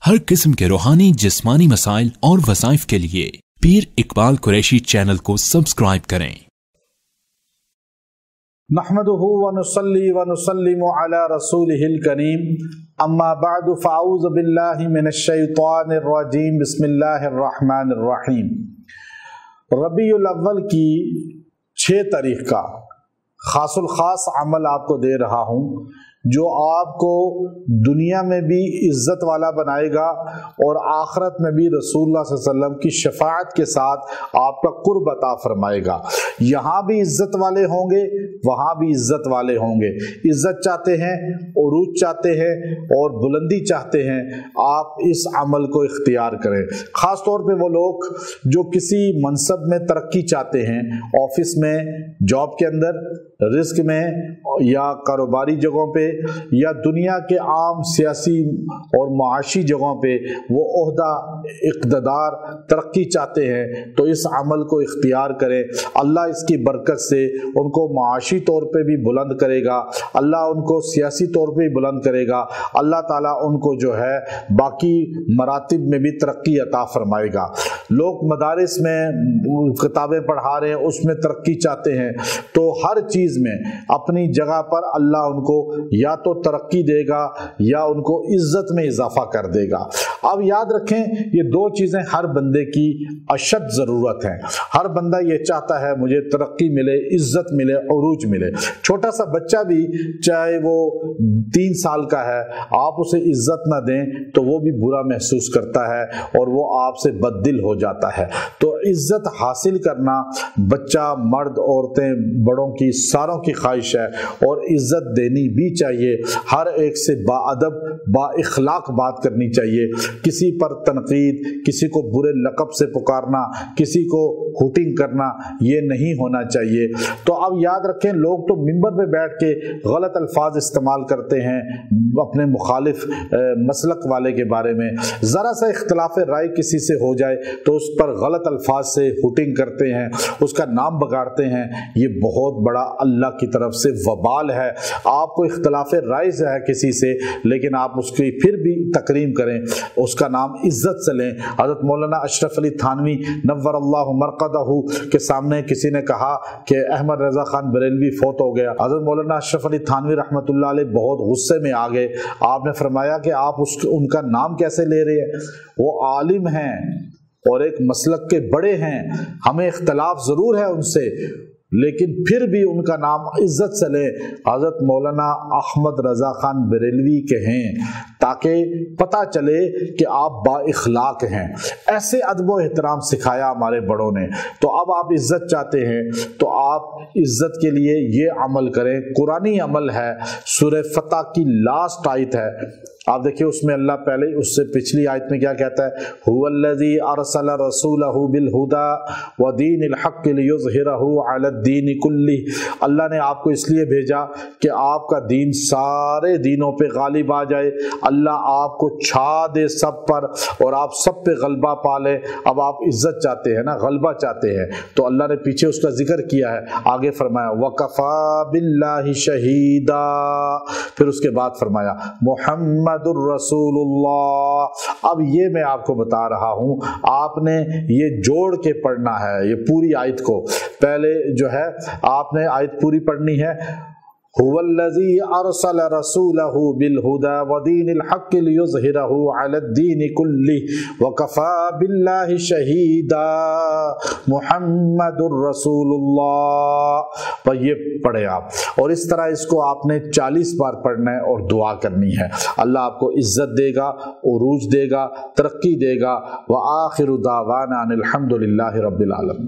हर किस्म के रूहानी जिस्मानी मसाइल और वज़ाइफ के लिए पीर इकबाल कुरैशी चैनल को सब्सक्राइब करें। नहमदुहु व नुसल्ली व नुसल्लिमु अला रसूलिहिल करीम, अम्मा बअदु फ़अऊज़ु बिल्लाहि मिनश शैतानिर रजीम, बिस्मिल्लाहिर रहमानिर रहीम। रबीउल अव्वल की 6 तारीख का खासुल खास अमल आपको दे रहा हूँ जो आपको दुनिया में भी इज्जत वाला बनाएगा और आखिरत में भी रसूलुल्लाह सल्लल्लाहु अलैहि वसल्लम की शफाअत के साथ आपका कुर्ब अता फरमाएगा। यहाँ भी इज्जत वाले होंगे, वहाँ भी इज्जत वाले होंगे। इज्जत चाहते हैं, उरूज चाहते हैं और बुलंदी चाहते हैं, आप इस अमल को इख्तियार करें। ख़ास तौर पे वो लोग जो किसी मनसब में तरक्की चाहते हैं, ऑफिस में, जॉब के अंदर, रिस्क में या कारोबारी जगहों पे या दुनिया के आम सियासी और मुआशी जगहों पे वो ओहदा, इक़्तिदार, तरक्की चाहते हैं तो इस अमल को इख्तियार करें। अल्लाह इसकी बरकत से उनको मुआशी तौर पे भी बुलंद करेगा, अल्लाह उनको सियासी तौर पे भी बुलंद करेगा, अल्लाह ताला उनको जो है बाकी मरातिब में भी तरक्की अता फरमाएगा। लोग मदारिस में किताबें पढ़ा रहे हैं, उसमें तरक्की चाहते हैं तो हर चीज़ में अपनी जगह पर अल्लाह उनको या तो तरक्की देगा या उनको इज्जत में इजाफा कर देगा। अब याद रखें, ये 2 चीज़ें हर बंदे की अशद ज़रूरत है। हर बंदा ये चाहता है मुझे तरक्की मिले, इज्जत मिले, उरूज मिले। छोटा सा बच्चा भी चाहे वो 3 साल का है, आप उसे इज्जत ना दें तो वो भी बुरा महसूस करता है और वो आपसे बददिल हो जाता है। तो इज्जत हासिल करना बच्चा, मर्द, औरतें, बड़ों की, सारों की ख्वाहिश है और इज्जत देनी भी चाहिए। हर एक से बाअदब, बाइखलाक बात करनी चाहिए। किसी पर तनकीद, किसी को बुरे लक़ब से पुकारना, किसी को हुटिंग करना, ये नहीं होना चाहिए। तो अब याद रखें, लोग तो मिंबर पे बैठ के गलत अल्फाज इस्तेमाल करते हैं अपने मुखालिफ मसलक वाले के बारे में। ज़रा सा इख्तिलाफ राय किसी से हो जाए तो उस पर गलत अल्फाज से हुटिंग करते हैं, उसका नाम बगाड़ते हैं। ये बहुत बड़ा अल्लाह की तरफ से वबाल है। आपको इख्तिलाफ राय से है किसी से, लेकिन आप उसकी फिर भी तकरीम करें, उसका नाम इज्जत से लें। हज़रत मौलाना अशरफ अली थानवी नव्वरल्लाहु मरक़दहू के सामने किसी ने कहा कि अहमद रज़ा खान बरेलवी फौत हो गया। हज़रत मौलाना अशरफ अली थानवी रहमतुल्लाह अलैह बहुत गुस्से में आ गए। आपने फरमाया कि आप उनका नाम कैसे ले रहे हैं? वो आलिम हैं और एक मसलक के बड़े हैं, हमें इख्तलाफ ज़रूर है उनसे, लेकिन फिर भी उनका नाम इज्जत से लें। हज़रत मौलाना अहमद रज़ा खान बरेलवी के हैं ताकि पता चले कि आप बाइखलाक हैं। ऐसे अदब व एहतराम सिखाया हमारे बड़ों ने। तो अब आप इज्जत चाहते हैं तो आप इज्जत के लिए ये अमल करें। कुरानी अमल है, सूरह फतह की लास्ट आयत है। आप देखिए उसमें अल्लाह पहले उससे पिछली आयत में क्या कहता है? हुवल्लज़ी अरसला रसूलहु बिल हुदा व दीनिल हक़्क़ि लियुज़हिरहु अला दीनि कुल्ली। अल्लाह ने आपको इसलिए भेजा कि आपका दीन सारे दीनों पे गालिब आ जाए, अल्लाह आपको छा दे सब पर और आप सब पे गलबा पा ले। अब आप इज्जत चाहते हैं ना, गलबा चाहते हैं, तो अल्लाह ने पीछे उसका जिक्र किया है, आगे फरमाया वकफ़ा बिल्लाहि शहीदा, फिर उसके बाद फरमाया मुहम्मद रसूलुल्लाह। अब ये मैं आपको बता रहा हूँ, आपने ये जोड़ के पढ़ना है ये पूरी आयत को। पहले जो है आपने आयत पूरी पढ़नी है, हुवल्लज़ी अरसल रसूलहु बिल हुदा व दीनिल हक़्क़ि लियुज़हिरहु अला दीनि कुल्ली व कफ़ा बिल्लाहि शहीदा मुहम्मदुर रसूलुल्लाह। पर ये पढ़े आप, और इस तरह इसको आपने 40 बार पढ़ना है और दुआ करनी है। अल्लाह आपको इज्जत देगा, उरूज देगा, तरक्की देगा। व आखिरु दावाना अनिल हम्दुलिल्लाहि रब्बिल आलमीन।